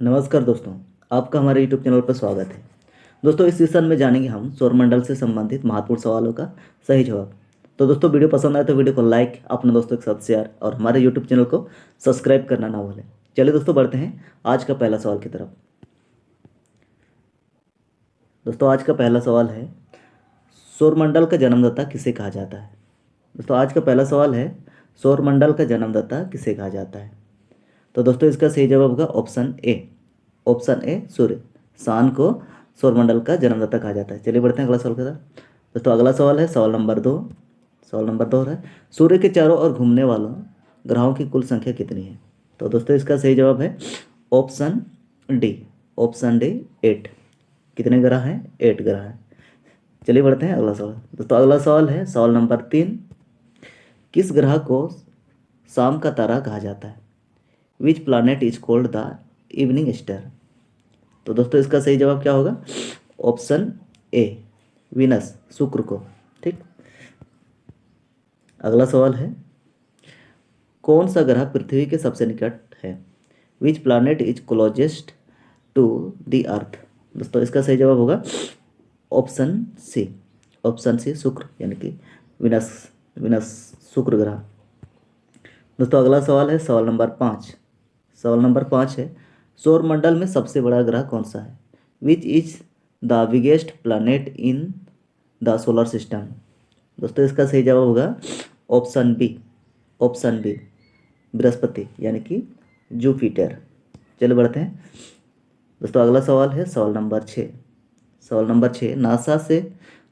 नमस्कार दोस्तों, आपका हमारे YouTube चैनल पर स्वागत है। दोस्तों, इस सेशन में जानेंगे हम सौरमंडल से संबंधित महत्वपूर्ण सवालों का सही जवाब। तो दोस्तों, वीडियो पसंद आए तो वीडियो को लाइक, अपने दोस्तों के साथ शेयर और हमारे YouTube चैनल को सब्सक्राइब करना ना भूलें। चलिए दोस्तों, बढ़ते हैं आज का पहला सवाल की तरफ। दोस्तों, आज का पहला सवाल है, सौरमंडल का जन्मदाता किसे कहा जाता है। दोस्तों, आज का पहला सवाल है, सौरमंडल का जन्मदाता किसे कहा जाता है। तो दोस्तों, इसका सही जवाब होगा ऑप्शन ए। ऑप्शन ए, सूर्य। सान को सौरमंडल का जन्मदाता कहा जाता है। चलिए बढ़ते हैं अगला सवाल की तरफ। दोस्तों, अगला सवाल है सवाल नंबर 2। सवाल नंबर 2 है, सूर्य के चारों ओर घूमने वालों ग्रहों की कुल संख्या कितनी है। तो दोस्तों, इसका सही जवाब है ऑप्शन डी। Option D 8। कितने ग्रह हैं? 8 ग्रह हैं। चलिए बढ़ते हैं अगला सवाल। दोस्तों, अगला सवाल है सवाल नंबर 3। किस ग्रह को शाम का तारा कहा जाता है। Which planet is called the evening star. तो दोस्तों, इसका सही जवाब क्या होगा? ऑप्शन ए, विनस, शुक्र को। ठीक। अगला सवाल है, कौन सा ग्रह पृथ्वी के सबसे निकट है। Which planet is closest to the Earth. दोस्तों, इसका सही जवाब होगा ऑप्शन सी। ऑप्शन सी, शुक्र, यानी कि विनस। विनस शुक्र ग्रह। दोस्तों, अगला सवाल है सवाल नंबर 5। सवाल नंबर 5 है, सौरमंडल में सबसे बड़ा ग्रह कौन सा है। Which is the biggest planet in the solar system. दोस्तों, इसका सही जवाब होगा ऑप्शन बी। ऑप्शन बी, बृहस्पति, यानी कि जुपिटर। चलिए बढ़ते हैं दोस्तों, अगला सवाल है सवाल नंबर 6। सवाल नंबर 6,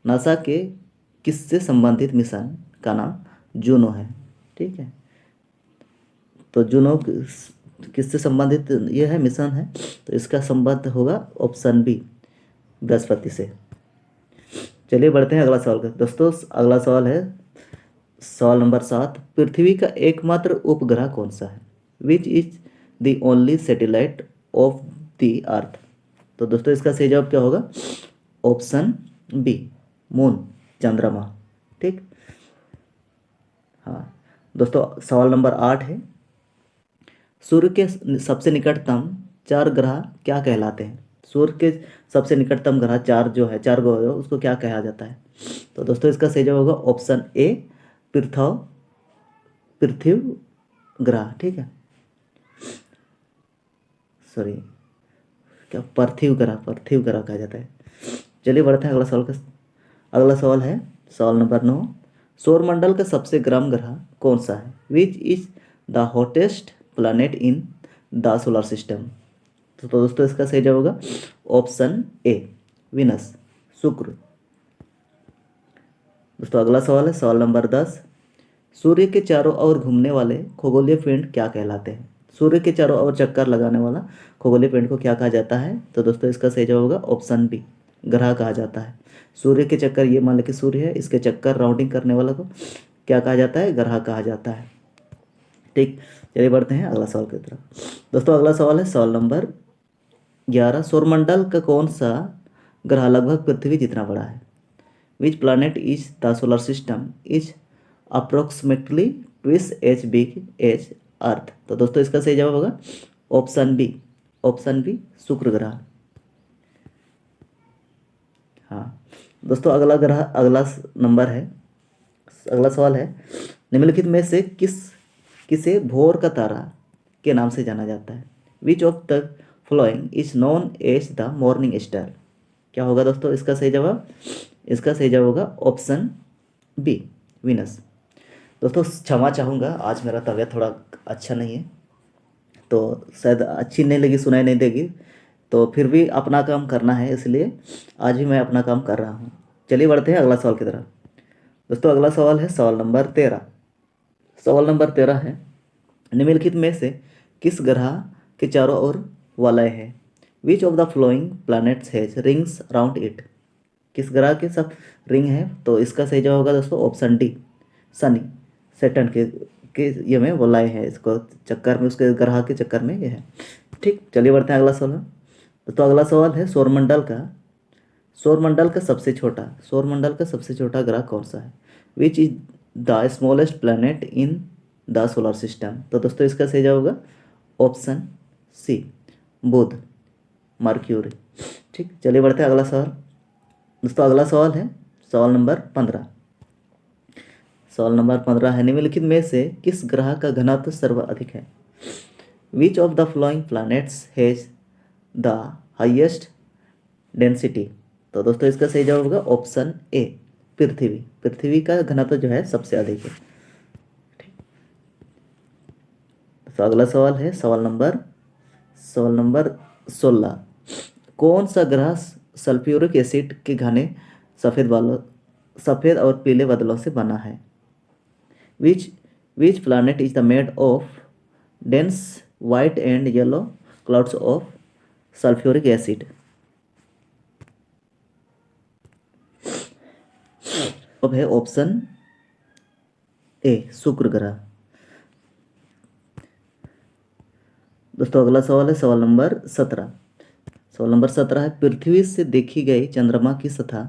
नासा के किससे संबंधित मिशन का नाम जूनो है। ठीक है, तो जूनो किससे संबंधित ये है, मिशन है, तो इसका संबंध होगा ऑप्शन बी, बृहस्पति से। चलिए बढ़ते हैं अगला सवाल का। दोस्तों, अगला सवाल है सवाल नंबर 7। पृथ्वी का एकमात्र उपग्रह कौन सा है। Which is the only satellite of the earth. तो दोस्तों, इसका सही जवाब क्या होगा? ऑप्शन बी, मून, चंद्रमा। ठीक। हाँ दोस्तों, सवाल नंबर 8 है, सूर्य के सबसे निकटतम 4 ग्रह क्या कहलाते हैं। सूर्य के सबसे निकटतम ग्रह 4 जो है, 4 ग्रह है, उसको क्या कहा जाता है। तो दोस्तों, इसका सही जवाब होगा ऑप्शन ए, पृथ्वी पृथ्वी ग्रह। ठीक है, सॉरी, क्या पार्थिव ग्रह कहा जाता है। चलिए बढ़ते हैं अगला सवाल का। अगला सवाल है सवाल नंबर 9। सौरमंडल का सबसे गर्म ग्रह कौन सा है। Which is the hottest planet in the solar system. तो दोस्तों, इसका सही जवाब होगा ऑप्शन ए, विनस, शुक्र। दोस्तों, अगला सवाल है सवाल नंबर 10। सूर्य के चारों ओर घूमने वाले खगोलीय पिंड क्या कहलाते हैं। सूर्य के चारों ओर चक्कर लगाने वाला खगोलीय पिंड को क्या कहा जाता है। तो दोस्तों, इसका सही जवाब होगा ऑप्शन बी, ग्रह कहा जाता है। सूर्य के चक्कर, ये मान लें कि सूर्य है, इसके चक्कर राउंडिंग करने वाला को क्या कहा जाता है? ग्रह कहा जाता है। ठीक। चलिए बढ़ते हैं अगला सवाल की तरफ। दोस्तों, अगला सवाल है सवाल नंबर 11। सौरमंडल का कौन सा ग्रह लगभग पृथ्वी जितना बड़ा है। Which planet is the solar system is approximately twice as big as Earth. तो दोस्तों, इसका सही जवाब होगा ऑप्शन बी। ऑप्शन बी, शुक्र ग्रह। हाँ दोस्तों, नंबर है, अगला सवाल है, निम्नलिखित में से किसे भोर का तारा के नाम से जाना जाता है। Which of the following is known as the morning star. क्या होगा दोस्तों इसका सही जवाब? इसका सही जवाब होगा ऑप्शन बी, विनस। दोस्तों, क्षमा चाहूँगा, आज मेरा तबीयत थोड़ा अच्छा नहीं है, तो शायद अच्छी नहीं लगी, सुनाई नहीं देगी, तो फिर भी अपना काम करना है, इसलिए आज भी मैं अपना काम कर रहा हूँ। चलिए बढ़ते हैं अगला सवाल की तरफ। दोस्तों, अगला सवाल है सवाल नंबर 13। सवाल नंबर 13 है, निम्नलिखित में से किस ग्रह के चारों ओर वलय है। Which of the flowing planets has rings around it. किस ग्रह के सब रिंग है। तो इसका सही जवाब होगा दोस्तों ऑप्शन डी, शनि, सैटर्न के ये में वलय है, इसको चक्कर में, उसके ग्रह के चक्कर में ये है। ठीक। चलिए बढ़ते हैं अगला सवाल। तो अगला सवाल है, सौरमंडल का सबसे छोटा ग्रह कौन सा है। Which is the smallest planet in the solar system. तो दोस्तों, इसका सही जवाब होगा ऑप्शन सी, बुध, मर्क्यूरी। ठीक, चलिए बढ़ते हैं अगला सवाल। दोस्तों अगला सवाल है सवाल नंबर 15। सवाल नंबर 15 है, निम्नलिखित में से किस ग्रह का घनत्व सर्वाधिक है? Which of the flowing planets has the highest density? तो दोस्तों इसका सही जवाब होगा ऑप्शन ए, पृथ्वी। पृथ्वी का घनत्व जो है सबसे अधिक है। तो अगला सवाल है सवाल नंबर 16। कौन सा ग्रह सल्फ्यूरिक एसिड के घने सफ़ेद और पीले बादलों से बना है? Which which planet is the made of dense white and yellow clouds of sulphuric acid? अब है ऑप्शन ए, शुक्र ग्रह। दोस्तों अगला सवाल है सवाल नंबर 17। सवाल नंबर 17 है, पृथ्वी से देखी गई चंद्रमा की सतह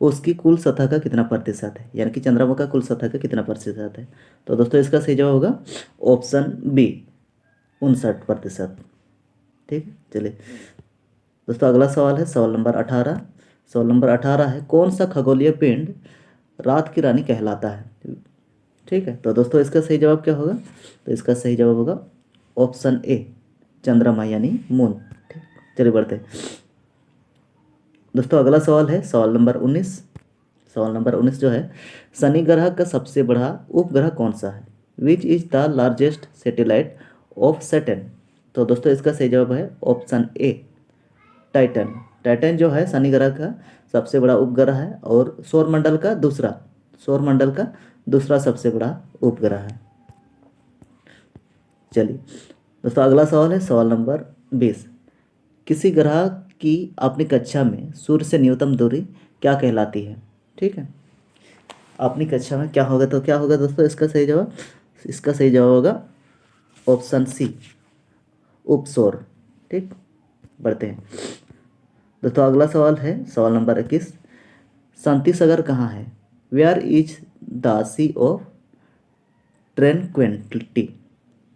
उसकी कुल सतह का कितना प्रतिशत है? यानी कि चंद्रमा का कुल सतह का कितना प्रतिशत है? तो दोस्तों इसका सही जवाब होगा ऑप्शन बी, 59%। ठीक है, चलिए दोस्तों अगला सवाल है सवाल नंबर 18। सवाल नंबर 18 है, कौन सा खगोलीय पिंड रात की रानी कहलाता है? ठीक है, तो दोस्तों इसका सही जवाब क्या होगा? तो इसका सही जवाब होगा ऑप्शन ए, चंद्रमा यानी मून। ठीक, चलिए बढ़ते हैं दोस्तों अगला सवाल है सवाल नंबर 19। सवाल नंबर 19 जो है, शनि ग्रह का सबसे बड़ा उपग्रह कौन सा है? Which is the largest satellite of Saturn? तो दोस्तों इसका सही जवाब है ऑप्शन ए, टाइटन। टाइटन जो है शनि ग्रह का सबसे बड़ा उपग्रह है और सौरमंडल का दूसरा सबसे बड़ा उपग्रह है। चलिए दोस्तों अगला सवाल है सवाल नंबर 20। किसी ग्रह की अपनी कक्षा में सूर्य से न्यूनतम दूरी क्या कहलाती है? ठीक है, अपनी कक्षा में क्या होगा? तो क्या होगा दोस्तों इसका सही जवाब? इसका सही जवाब होगा ऑप्शन सी, उपसौर। ठीक, बढ़ते हैं दोस्तों अगला सवाल है सवाल नंबर 21। शांति सागर कहाँ है? Where is the sea of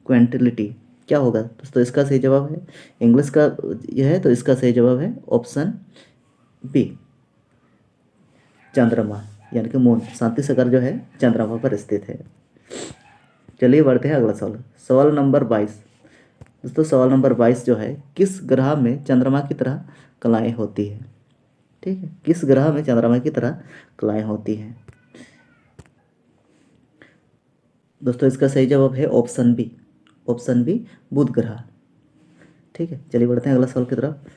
tranquility? क्या होगा दोस्तों इसका सही जवाब है? इंग्लिश का यह है, तो इसका सही जवाब है ऑप्शन बी, चंद्रमा यानी कि मून। शांति सागर जो है चंद्रमा पर स्थित है। चलिए बढ़ते हैं अगला सवाल, सवाल नंबर 22। दोस्तों सवाल नंबर 22 जो है, किस ग्रह में चंद्रमा की तरह कलाएं होती है? ठीक है, किस ग्रह में चंद्रमा की तरह कलाएं होती हैं? दोस्तों इसका सही जवाब है ऑप्शन बी, बुध ग्रह। ठीक है, चलिए बढ़ते हैं अगला सवाल की तरफ।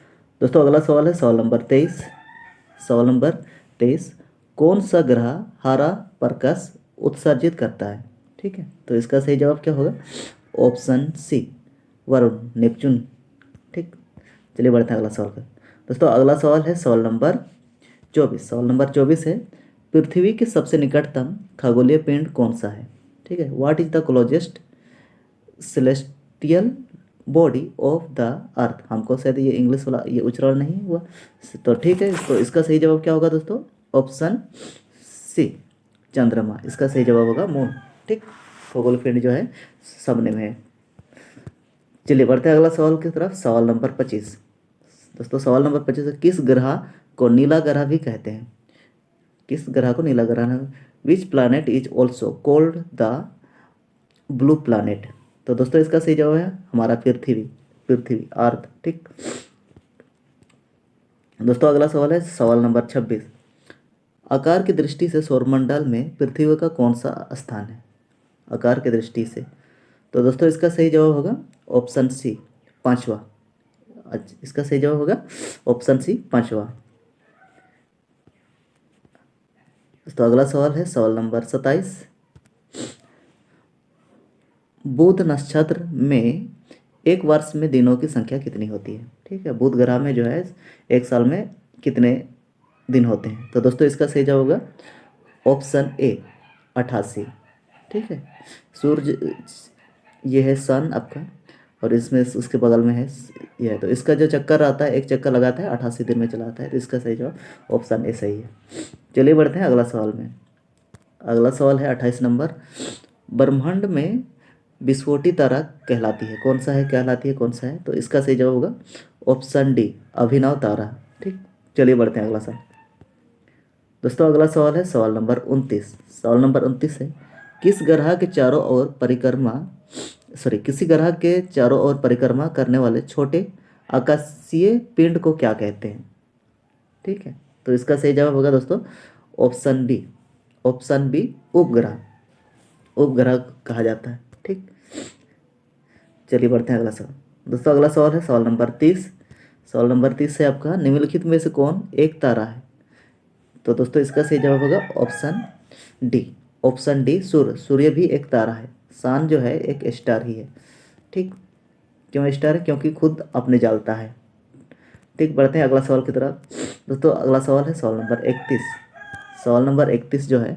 दोस्तों अगला सवाल है सवाल नंबर 23। सवाल नंबर 23, कौन सा ग्रह हरा प्रकाश उत्सर्जित करता है? ठीक है, तो इसका सही जवाब क्या होगा? Option C, Varun, Neptune. ठीक, चलिए बढ़ते हैं अगला सवाल पर। दोस्तों अगला सवाल है सवाल नंबर 24। सवाल नंबर 24 है, पृथ्वी के सबसे निकटतम खगोलीय पिंड कौन सा है? ठीक है, what is the closest celestial body of the earth? हमको शायद ये इंग्लिश वाला ये उच्चारण नहीं हुआ, तो ठीक है, तो इसका सही जवाब क्या होगा दोस्तों? ऑप्शन सी, चंद्रमा। इसका सही जवाब होगा मून। ठीक, खगोलीय पिंड जो है सबने में है। चलिए बढ़ते हैं अगला सवाल की तरफ। सवाल नंबर 25। दोस्तों सवाल नंबर 25 है, किस ग्रह को नीला ग्रह भी कहते हैं? किस ग्रह को नीला ग्रह? Which planet is also called the blue planet? तो दोस्तों इसका सही जवाब है हमारा पृथ्वी, अर्थ। ठीक, दोस्तों अगला सवाल है सवाल नंबर 26। आकार की दृष्टि से सौरमंडल में पृथ्वी का कौन सा स्थान है? आकार की दृष्टि से, तो दोस्तों इसका सही जवाब होगा ऑप्शन सी, पांचवा। इसका सही जवाब होगा ऑप्शन सी, पांचवा। दोस्तों अगला सवाल है सवाल नंबर 27। बुध नक्षत्र में एक वर्ष में दिनों की संख्या कितनी होती है? ठीक है, बुध ग्रह में जो है एक साल में कितने दिन होते हैं? तो दोस्तों इसका सही जवाब होगा ऑप्शन ए, 88। ठीक है, सूर्य ये है सन आपका, और इसमें उसके बगल में है यह है, तो इसका जो चक्कर आता है, एक चक्कर लगाता है 88 दिन में चलाता है, तो इसका सही जवाब ऑप्शन ए सही है। चलिए बढ़ते हैं अगला सवाल में। अगला सवाल है 28 नंबर। ब्रह्मांड में विस्फोटी तारा कहलाती है? कौन सा है, कहलाती है, कौन सा है? तो इसका सही जवाब होगा ऑप्शन डी, अभिनव तारा। ठीक, चलिए बढ़ते हैं अगला सवाल। दोस्तों अगला सवाल है सवाल नंबर 29। सवाल नंबर 29 है, किस ग्रह के चारों ओर परिक्रमा किसी ग्रह के चारों ओर परिक्रमा करने वाले छोटे आकाशीय पिंड को क्या कहते हैं? ठीक है, तो इसका सही जवाब होगा दोस्तों ऑप्शन बी, ऑप्शन बी उपग्रह, उपग्रह कहा जाता है। ठीक, चलिए बढ़ते हैं अगला सवाल। दोस्तों अगला सवाल है सवाल नंबर 30। सवाल नंबर 30 है आपका, निम्नलिखित में से कौन एक तारा है? तो दोस्तों इसका सही जवाब होगा ऑप्शन डी, ऑप्शन डी सूर्य। सूर्य भी एक तारा है, सान जो है एक स्टार ही है। ठीक, क्यों स्टार है? क्योंकि खुद अपने जलता है। ठीक, बढ़ते हैं अगला सवाल की तरफ। दोस्तों अगला सवाल है सवाल नंबर 31। सवाल नंबर 31 जो है,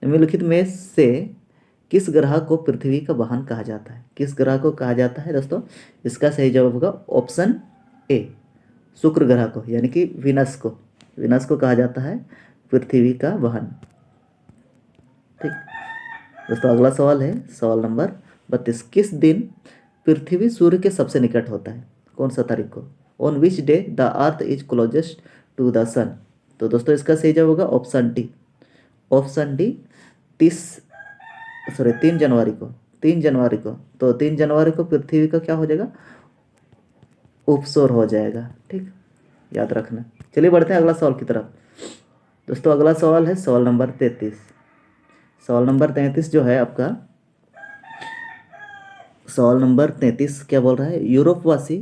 निम्नलिखित में से किस ग्रह को पृथ्वी का वाहन कहा जाता है? किस ग्रह को कहा जाता है दोस्तों? इसका सही जवाब होगा ऑप्शन ए, शुक्र ग्रह को, यानी कि विनस को, विनस को कहा जाता है पृथ्वी का वाहन। ठीक, दोस्तों अगला सवाल है सवाल नंबर 32। किस दिन पृथ्वी सूर्य के सबसे निकट होता है? कौन सा तारीख को? On which day the Earth is closest to the sun? तो दोस्तों इसका सही जवाब होगा ऑप्शन डी, ऑप्शन डी 3 जनवरी को, 3 जनवरी को। तो 3 जनवरी को पृथ्वी का क्या हो जाएगा? उपसौर हो जाएगा। ठीक, याद रखना। चलिए बढ़ते हैं अगला सवाल की तरफ। दोस्तों अगला सवाल है सवाल नंबर 33। सवाल नंबर 33 जो है आपका, सवाल नंबर 33 क्या बोल रहा है, यूरोपवासी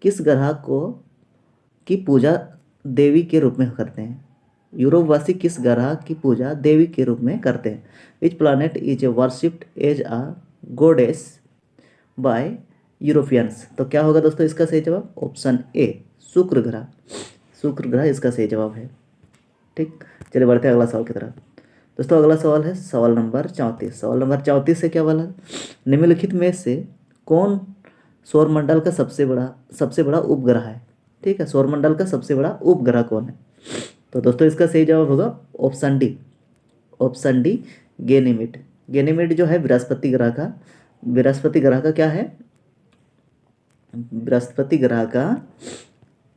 किस ग्रह को की पूजा देवी के रूप में करते हैं? यूरोपवासी किस ग्रह की पूजा देवी के रूप में करते हैं? Which planet is worshipped as a goddess by Europeans? तो क्या होगा दोस्तों इसका सही जवाब? ऑप्शन ए, शुक्र ग्रह, शुक्र ग्रह इसका सही जवाब है। ठीक, चलिए बढ़ते हैं अगला सवाल की तरफ। दोस्तों अगला सवाल है सवाल नंबर 34। सवाल नंबर 34 से क्या बोला, निम्नलिखित में से कौन सौरमंडल का सबसे बड़ा उपग्रह है? ठीक है, सौरमंडल का सबसे बड़ा उपग्रह कौन है? तो दोस्तों इसका सही जवाब होगा ऑप्शन डी, ऑप्शन डी गेनीमिड। गेनीमिड जो है बृहस्पति ग्रह का क्या है? बृहस्पति ग्रह का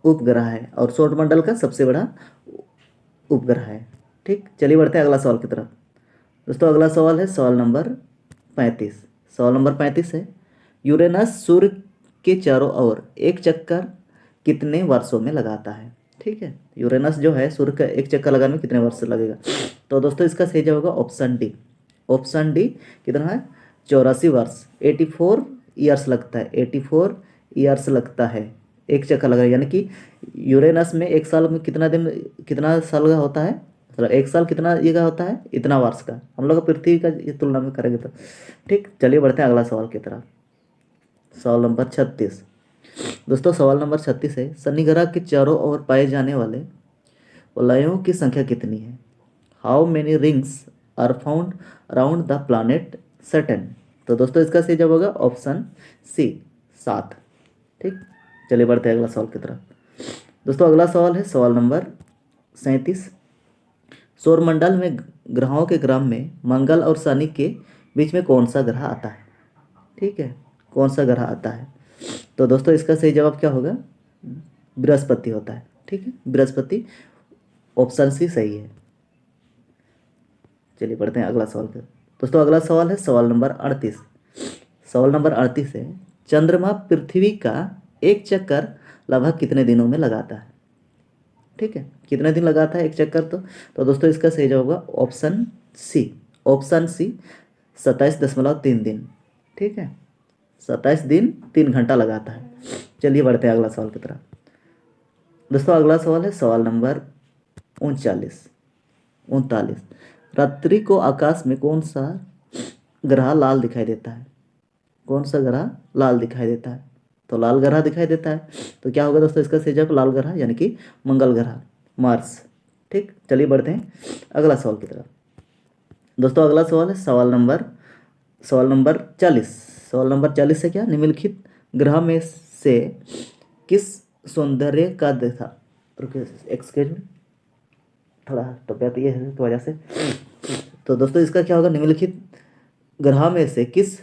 उपग्रह है और सौरमंडल का सबसे बड़ा उपग्रह है। ठीक, चलिए बढ़ते हैं अगला सवाल की तरफ। दोस्तों अगला सवाल है सवाल नंबर 35। सवाल नंबर 35 है, यूरेनस सूर्य के चारों ओर एक चक्कर कितने वर्षों में लगाता है? ठीक है, यूरेनस जो है सूर्य का एक चक्कर लगाने में कितने वर्ष लगेगा? तो दोस्तों इसका सही जवाब होगा ऑप्शन डी, ऑप्शन डी कितना है? 84 वर्ष, 84 ईयर्स लगता है, 84 ईयर्स लगता है एक चक्कर लगा, यानी कि यूरेनस में एक साल में कितना दिन, कितना साल का होता है, मतलब एक साल कितना ये का होता है? इतना वर्ष का। हम लोग पृथ्वी का ये तुलना में करेंगे तो। ठीक, चलिए बढ़ते हैं अगला सवाल की तरफ। सवाल नंबर 36। दोस्तों सवाल नंबर 36 है, शनि ग्रह के चारों ओर पाए जाने वाले वलयों की संख्या कितनी है? How many rings are found around the planet Saturn? तो दोस्तों इसका सही जवाब होगा ऑप्शन सी, 7। ठीक, चलिए बढ़ते हैं अगला सवाल की तरफ। दोस्तों अगला सवाल है सवाल नंबर 37। सौरमंडल में ग्रहों के क्रम में मंगल और शनि के बीच में कौन सा ग्रह आता है? ठीक है, कौन सा ग्रह आता है? तो दोस्तों इसका सही जवाब क्या होगा? बृहस्पति होता है। ठीक है, बृहस्पति, ऑप्शन सी सही है। चलिए बढ़ते हैं अगला सवाल पर। दोस्तों अगला सवाल है सवाल नंबर 38। सवाल नंबर 38 है, चंद्रमा पृथ्वी का एक चक्कर लगभग कितने दिनों में लगाता है? ठीक है, कितने दिन लगाता है एक चक्कर? तो दोस्तों इसका सही जवाब होगा ऑप्शन सी, ऑप्शन सी 27.3 दिन। ठीक है, 27 दिन 3 घंटा लगाता है। चलिए बढ़ते हैं अगला सवाल की तरफ। दोस्तों अगला सवाल है सवाल नंबर 39। रात्रि को आकाश में कौन सा ग्रह लाल दिखाई देता है? कौन सा ग्रह लाल दिखाई देता है? तो लाल ग्रह दिखाई देता है, तो क्या होगा दोस्तों इसका सही जवाब? लाल ग्रह, यानी कि मंगल ग्रह, मार्स। ठीक, चलिए बढ़ते हैं अगला सवाल की तरफ। दोस्तों अगला सवाल है सवाल नंबर 40। सवाल नंबर 40 से क्या, निम्नलिखित ग्रह में से किस सौंदर्य का देखा, एक्सक्यूज में थोड़ा तबियत ये है तो वजह से। तो दोस्तों इसका क्या होगा, निम्नलिखित ग्रह में से किस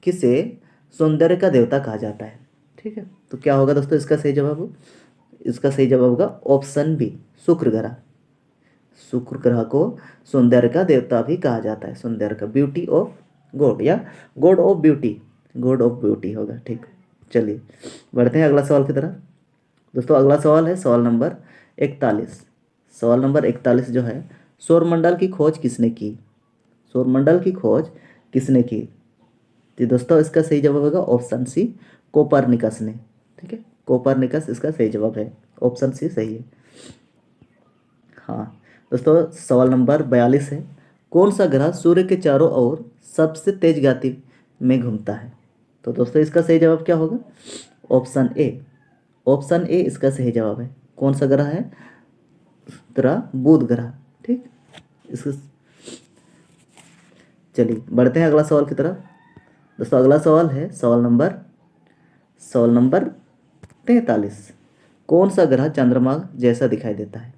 किसे सौंदर्य का देवता कहा जाता है? ठीक है, तो क्या होगा दोस्तों इसका सही जवाब? इसका सही जवाब होगा ऑप्शन बी, शुक्र ग्रह। शुक्र ग्रह को सौंदर्य का देवता भी कहा जाता है, सौंदर्य का, ब्यूटी ऑफ गॉड या God of beauty, God of beauty होगा। ठीक, चलिए बढ़ते हैं अगला सवाल की तरफ। दोस्तों अगला सवाल है सवाल नंबर 41। सवाल नंबर 41 जो है, सौरमंडल की खोज किसने की? सौरमंडल की खोज किसने की? तो दोस्तों इसका सही जवाब होगा ऑप्शन सी, कोपरनिकस ने। ठीक है, कोपरनिकस इसका सही जवाब है, ऑप्शन सी सही है। हाँ दोस्तों सवाल नंबर 42 है, कौन सा ग्रह सूर्य के चारों ओर सबसे तेज गति में घूमता है? तो दोस्तों इसका सही जवाब क्या होगा? ऑप्शन ए, ऑप्शन ए इसका सही जवाब है। कौन सा ग्रह है? ग्रह बुध ग्रह। ठीक, इसको चलिए बढ़ते हैं अगला सवाल की तरफ। दोस्तों अगला सवाल है सवाल नंबर 43। कौन सा ग्रह चंद्रमा जैसा दिखाई देता है?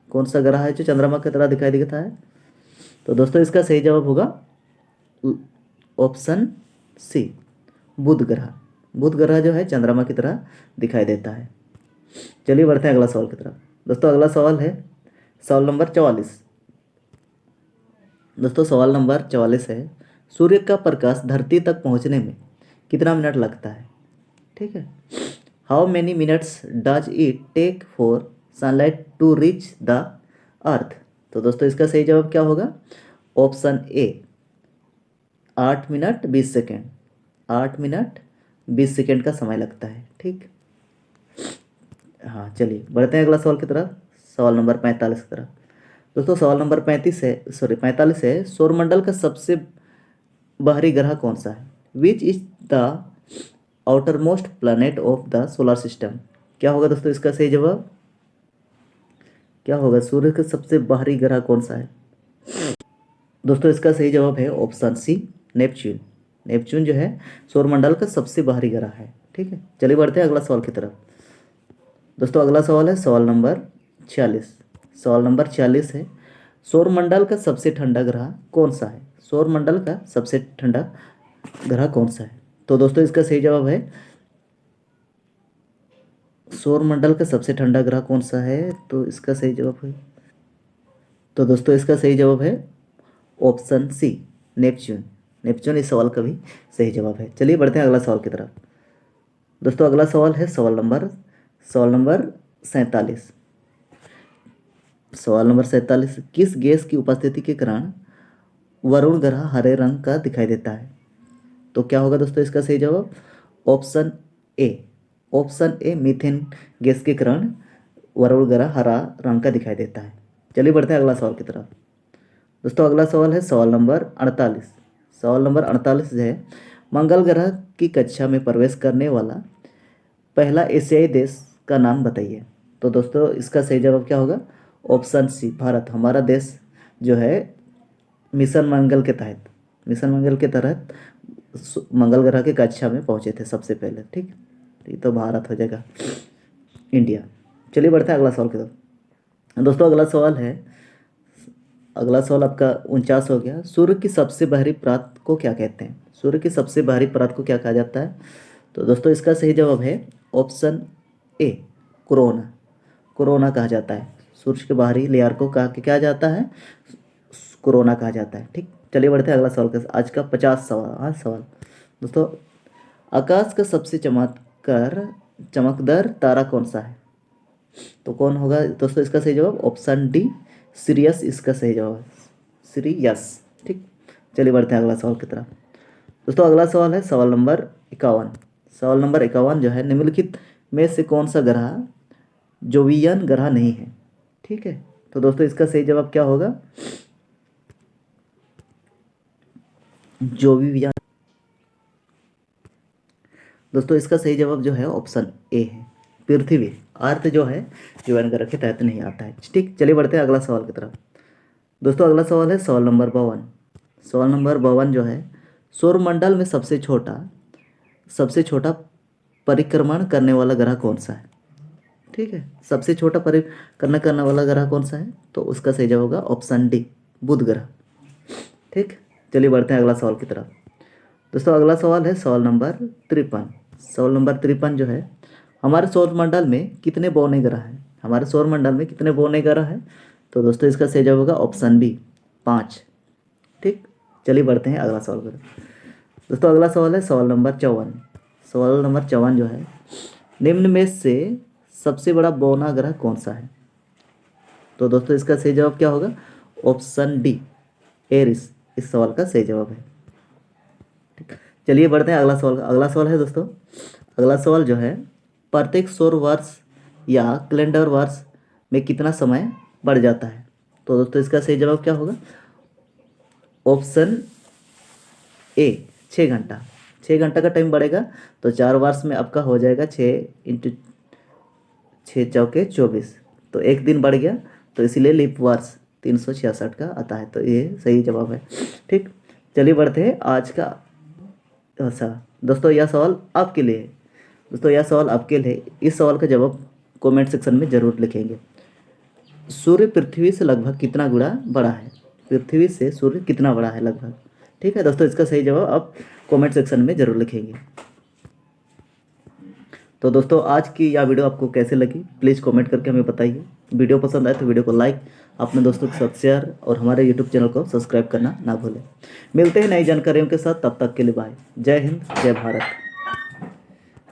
कौन सा ग्रह है जो चंद्रमा की तरह दिखाई देता है? तो दोस्तों इसका सही जवाब होगा ऑप्शन सी, बुध ग्रह। बुध ग्रह जो है चंद्रमा की तरह दिखाई देता है। चलिए बढ़ते हैं अगला सवाल की तरफ। दोस्तों अगला सवाल है सवाल नंबर 44। दोस्तों सवाल नंबर 44 है, सूर्य का प्रकाश धरती तक पहुंचने में कितना मिनट लगता है? ठीक है, how many minutes does it take for sunlight to reach the earth? तो दोस्तों इसका सही जवाब क्या होगा? Option A, 8 minute 20 second. 8 minute 20 second का समय लगता है। ठीक, हाँ चलिए बढ़ते हैं अगला सवाल की तरफ, सवाल नंबर 45 की तरफ। दोस्तों सवाल नंबर 45 है, सौरमंडल का सबसे बाहरी ग्रह कौन सा है? Which is the outer most planet of the solar system? क्या होगा दोस्तों इसका सही जवाब? क्या होगा, सूर्य का सबसे बाहरी ग्रह कौन सा है? दोस्तों इसका सही जवाब है ऑप्शन सी, नेपच्यून। नेपच्यून जो है सौरमंडल का सबसे बाहरी ग्रह है। ठीक है, चलिए बढ़ते हैं अगला सवाल की तरफ। दोस्तों अगला सवाल है सवाल नंबर 46। सवाल नंबर 46 है, सौरमंडल का सबसे ठंडा ग्रह कौन सा है? सौरमंडल का सबसे ठंडा ग्रह कौन सा है? तो दोस्तों इसका सही जवाब है, सौरमंडल का सबसे ठंडा ग्रह कौन सा है? तो इसका सही जवाब है, तो दोस्तों इसका सही जवाब है ऑप्शन सी, नेपच्यून। नेपच्यून इस सवाल का भी सही जवाब है। चलिए बढ़ते हैं अगला सवाल की तरफ। दोस्तों अगला सवाल है सवाल नंबर 47। सवाल नंबर 47, किस गैस की उपस्थिति के कारण वरुण ग्रह हरे रंग का दिखाई देता है? तो क्या होगा दोस्तों इसका सही जवाब? Option A, option A, methane gas के कारण वरुण ग्रह हरा रंग का दिखाई देता है। चलिए बढ़ते हैं अगला सवाल की तरफ। दोस्तों अगला सवाल है सवाल नंबर 48। सवाल नंबर 48 है, मंगल ग्रह की कक्षा में प्रवेश करने वाला पहला एशियाई देश का नाम बताइए। तो दोस्तों इसका सही जवाब क्या होगा? Option C, Bharat. हमारा देश जो है मिशन मंगल के तहत मंगल ग्रह की कक्षा में पहुंचे थे सबसे पहले। ठीक, ये तो भारत हो जाएगा, इंडिया। चलिए बढ़ते हैं अगला सवाल की तरफ। दोस्तों अगला सवाल आपका 49 हो गया, सूर्य की सबसे बाहरी परत को क्या कहते हैं? सूर्य की सबसे बाहरी परत को क्या कहा जाता है? तो दोस्तों इसका सही जवाब है ऑप्शन ए, कोरोना। कोरोना कहा जाता है, सूर्य के बाहरी लेयर को क्या जाता है? कोरोना कहा जाता है। ठीक, चलिए बढ़ते हैं अगला सवाल का, आज का 50 सवाल। दोस्तों आकाश का सबसे चमकदार तारा कौन सा है? तो कौन होगा दोस्तों इसका सही जवाब? ऑप्शन डी, सीरियस इसका सही जवाब है, सीरियस। ठीक, चलिए बढ़ते हैं अगला सवाल की तरफ। दोस्तों अगला सवाल है सवाल नंबर 51। सवाल नंबर 51 जो है, निम्नलिखित में से कौन सा ग्रह जोवियन ग्रह नहीं है? ठीक है, तो दोस्तों इसका सही जवाब क्या होगा? जोवियन। दोस्तों इसका सही जवाब जो है ऑप्शन ए है, पृथ्वी। अर्थ जो है जोवियन ग्रह के तहत नहीं आता है। ठीक, चलिए बढ़ते हैं अगला सवाल की तरफ। दोस्तों अगला सवाल है सवाल नंबर 52। सवाल नंबर 52 जो है, सौरमंडल में सबसे छोटा परिक्रमण करने वाला ग्रह कौन सा है? ठीक है, सबसे छोटा परिक्रमण करने वाला ग्रह कौन सा है? तो उसका सही जवाब होगा ऑप्शन डी, बुध ग्रह। ठीक, चलिए बढ़ते हैं अगला सवाल की तरफ। दोस्तों अगला सवाल है सवाल नंबर 53। सवाल नंबर 53 जो है, हमारे सौरमंडल में कितने बौने ग्रह हैं? हमारे सौरमंडल में कितने बौने ग्रह हैं? तो दोस्तों इसका सही जवाब होगा ऑप्शन बी 5। ठीक, चलिए बढ़ते हैं अगला सवाल पर। दोस्तों अगला सवाल है सवाल नंबर 54। सवाल नंबर 54 जो है, निम्न में से सबसे बड़ा बौना ग्रह कौन सा है? तो दोस्तों इसका सही जवाब क्या होगा? ऑप्शन डी एरिस इस सवाल का सही जवाब है। ठीक, चलिए बढ़ते हैं अगला सवाल। अगला सवाल है दोस्तों, अगला सवाल जो है, प्रत्येक सौर वर्ष या कैलेंडर वर्ष में कितना समय बढ़ जाता है? तो दोस्तों इसका सही जवाब क्या होगा? ऑप्शन ए 6 घंटा। 6 घंटा का टाइम बढ़ेगा तो 4 वर्ष में आपका हो जाएगा 6 × 6 = 24, तो एक दिन बढ़ गया, तो इसीलिए लीप वर्ष 366 का आता है, तो ये सही जवाब है। ठीक, चलिए बढ़ते हैं आज का। अच्छा दोस्तों यह सवाल आपके लिए है। दोस्तों यह सवाल आपके लिए, इस सवाल का जवाब कमेंट सेक्शन में ज़रूर लिखेंगे। सूर्य पृथ्वी से लगभग कितना गुना बड़ा है? पृथ्वी से सूर्य कितना बड़ा है लगभग? ठीक है दोस्तों, इसका सही जवाब आप कमेंट सेक्शन में ज़रूर लिखेंगे। तो दोस्तों आज की यह वीडियो आपको कैसे लगी प्लीज़ कमेंट करके हमें बताइए। वीडियो पसंद आए तो वीडियो को लाइक, अपने दोस्तों के साथ शेयर और हमारे यूट्यूब चैनल को सब्सक्राइब करना ना भूलें। मिलते हैं नई जानकारियों के साथ, तब तक के लिए बाय। जय हिंद, जय भारत।